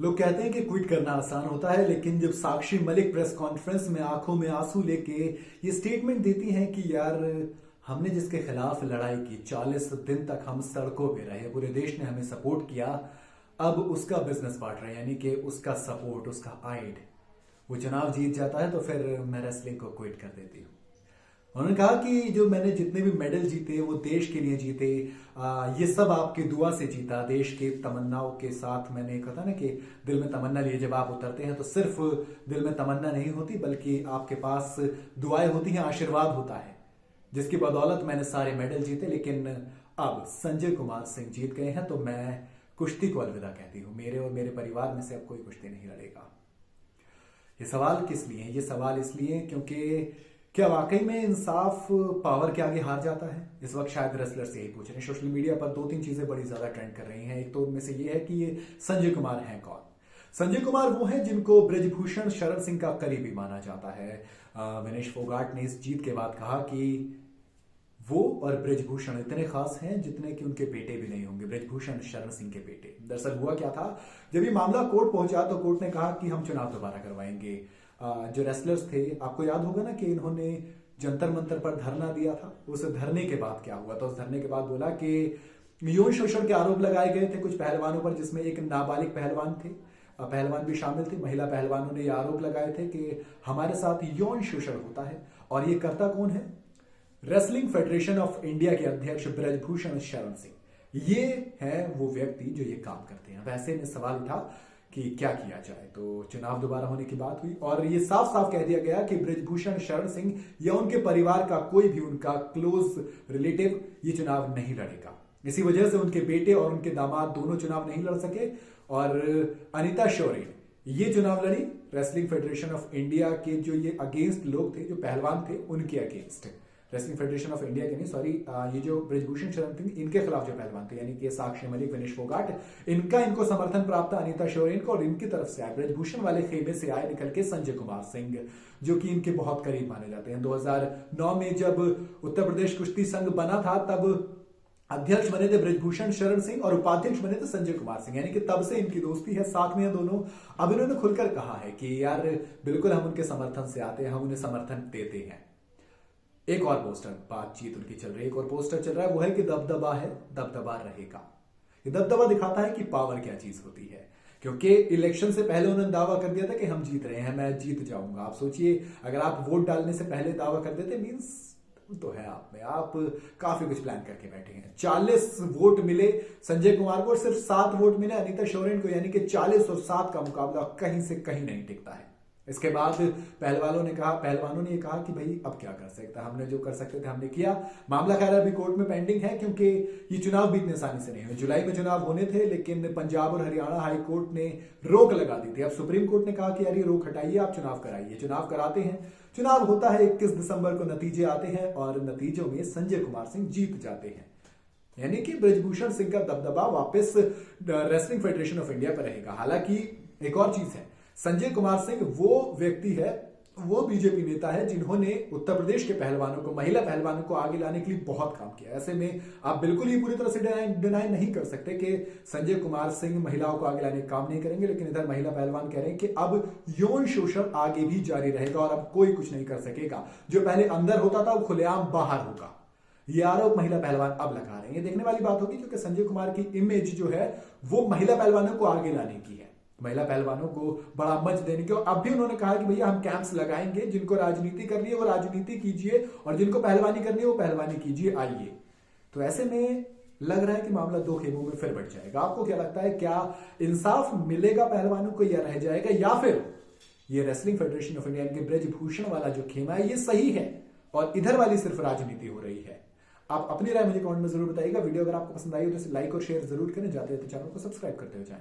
लोग कहते हैं कि क्विट करना आसान होता है, लेकिन जब साक्षी मलिक प्रेस कॉन्फ्रेंस में आंखों में आंसू लेके ये स्टेटमेंट देती हैं कि यार हमने जिसके खिलाफ लड़ाई की 40 दिन तक हम सड़कों पे रहे, पूरे देश ने हमें सपोर्ट किया, अब उसका बिजनेस पार्टनर यानी कि उसका सपोर्ट, उसका आइड वो चुनाव जीत जाता है, तो फिर मैं रेसलिंग को क्विट कर देती हूँ। उन्होंने कहा कि जो मैंने जितने भी मेडल जीते वो देश के लिए जीते, ये सब आपकी दुआ से जीता, देश के तमन्नाओं के साथ। मैंने कहा ना कि दिल में तमन्ना लिए जब आप उतरते हैं तो सिर्फ दिल में तमन्ना नहीं होती, बल्कि आपके पास दुआएं होती हैं, आशीर्वाद होता है, जिसकी बदौलत मैंने सारे मेडल जीते। लेकिन अब संजय कुमार सिंह जीत गए हैं तो मैं कुश्ती को अलविदा कहती हूँ। मेरे और मेरे परिवार में से अब कोई कुश्ती नहीं लड़ेगा। ये सवाल किस लिए है? ये सवाल इसलिए क्योंकि क्या वाकई में इंसाफ पावर के आगे हार जाता है? इस वक्त शायद रेसलर्स यही पूछ रहे हैं। सोशल मीडिया पर 2-3 चीजें बड़ी ज्यादा ट्रेंड कर रही हैं। एक तो उनमें से ये है कि ये संजय कुमार हैं कौन? संजय कुमार वो हैं जिनको ब्रजभूषण शरण सिंह का करीबी माना जाता है। विनेश फोगाट ने इस जीत के बाद कहा कि वो और ब्रजभूषण इतने खास हैं जितने कि उनके बेटे भी नहीं होंगे, ब्रजभूषण शरण सिंह के बेटे। दरअसल हुआ क्या था, जब ये मामला कोर्ट पहुंचा तो कोर्ट ने कहा कि हम चुनाव दोबारा करवाएंगे। जो रेसलर्स थे, आपको याद होगा ना कि इन्होंने जंतर मंतर पर धरना दिया था। उस धरने के बाद क्या हुआ? तो उस धरने के बाद बोला कि यौन शोषण के आरोप लगाए गए थे कुछ पहलवानों पर, जिसमें एक नाबालिग पहलवान थे, पहलवान भी शामिल थे। महिला पहलवानों ने ये आरोप लगाए थे कि हमारे साथ यौन शोषण होता है। और ये करता कौन है? रेसलिंग फेडरेशन ऑफ इंडिया के अध्यक्ष ब्रजभूषण शरण सिंह। ये है वो व्यक्ति जो ये काम करते हैं। वैसे में सवाल उठा कि क्या किया जाए, तो चुनाव दोबारा होने की बात हुई और ये साफ साफ कह दिया गया कि ब्रजभूषण शरण सिंह या उनके परिवार का कोई भी उनका क्लोज रिलेटिव ये चुनाव नहीं लड़ेगा। इसी वजह से उनके बेटे और उनके दामाद दोनों चुनाव नहीं लड़ सके और अनीता शौर्य ये चुनाव लड़ी। रेसलिंग फेडरेशन ऑफ इंडिया के जो ये अगेंस्ट लोग थे, जो पहलवान थे, उनके against. Wrestling federation of India के नहीं, सॉरी, ये जो ब्रजभूषण शरण सिंह इनके खिलाफ जो पहलवान थे, यानी कि साक्षी मलिक, विनेश फोगाट, इनको समर्थन प्राप्त अनीता शौर्य को, और इनकी तरफ से आए ब्रजभूषण वाले खेमे से आए निकल के संजय कुमार सिंह, जो कि इनके बहुत करीब माने जाते हैं। 2009 में जब उत्तर प्रदेश कुश्ती संघ बना था तब अध्यक्ष बने थे ब्रजभूषण शरण सिंह और उपाध्यक्ष बने थे संजय कुमार सिंह, यानी कि तब से इनकी दोस्ती है, साथ में है दोनों। अब इन्होंने खुलकर कहा है कि यार बिल्कुल हम उनके समर्थन से आते हैं, हम उन्हें समर्थन देते हैं। एक और पोस्टर, बातचीत उनकी चल रही है, एक और पोस्टर चल रहा है, वो है कि दबदबा है, दबदबा रहेगा। ये दबदबा दिखाता है कि पावर क्या चीज होती है, क्योंकि इलेक्शन से पहले उन्होंने दावा कर दिया था कि हम जीत रहे हैं, मैं जीत जाऊंगा। आप सोचिए, अगर आप वोट डालने से पहले दावा कर देते, मीन्स तो है आप में, आप काफी कुछ प्लान करके बैठे हैं। 40 वोट मिले संजय कुमार को और सिर्फ 7 वोट मिले अनीता शौर्य को, यानी कि 40 और 7 का मुकाबला कहीं से कहीं नहीं टिकता है। इसके बाद पहलवानों ने ये कहा कि भाई अब क्या कर सकता, हमने जो कर सकते थे हमने किया। मामला खैर अभी कोर्ट में पेंडिंग है, क्योंकि ये चुनाव भी इतने आसानी से नहीं हुए। जुलाई में चुनाव होने थे, लेकिन पंजाब और हरियाणा हाई कोर्ट ने रोक लगा दी थी। अब सुप्रीम कोर्ट ने कहा कि यार ये रोक हटाइए, आप चुनाव कराइए। चुनाव कराते हैं, चुनाव होता है, 21 दिसंबर को नतीजे आते हैं और नतीजों में संजय कुमार सिंह जीत जाते हैं, यानी कि ब्रजभूषण सिंह का दबदबा वापस रेसलिंग फेडरेशन ऑफ इंडिया पर रहेगा। हालांकि एक और चीज है, संजय कुमार सिंह वो व्यक्ति है, वो बीजेपी नेता है जिन्होंने उत्तर प्रदेश के पहलवानों को, महिला पहलवानों को आगे लाने के लिए बहुत काम किया। ऐसे में आप बिल्कुल ही पूरी तरह से डिनाई नहीं कर सकते कि संजय कुमार सिंह महिलाओं को आगे लाने का काम नहीं करेंगे, लेकिन इधर महिला पहलवान कह रहे हैं कि अब यौन शोषण आगे भी जारी रहेगा और अब कोई कुछ नहीं कर सकेगा। जो पहले अंदर होता था वो खुलेआम बाहर होगा, ये आरोप महिला पहलवान अब लगा रहे हैं। ये देखने वाली बात होगी, क्योंकि संजय कुमार की इमेज जो है वो महिला पहलवानों को आगे लाने की है, महिला पहलवानों को बड़ा मंच देने की। और अब भी उन्होंने कहा कि भैया हम कैंप्स लगाएंगे, जिनको राजनीति करनी है वो राजनीति कीजिए और जिनको पहलवानी करनी है वो पहलवानी कीजिए, आइए। तो ऐसे में लग रहा है कि मामला 2 खेमों में फिर बढ़ जाएगा। आपको क्या लगता है, क्या इंसाफ मिलेगा पहलवानों को या रह जाएगा, या फिर ये रेसलिंग फेडरेशन ऑफ इंडिया के ब्रजभूषण वाला जो खेमा है ये सही है और इधर वाली सिर्फ राजनीति हो रही है? आप अपनी राय मुझे कमेंट में जरूर बताइएगा। वीडियो अगर आपको पसंद आई हो तो इसे लाइक और शेयर जरूर करें। जाते हैं तो चैनल को सब्सक्राइब करते हो जाएं।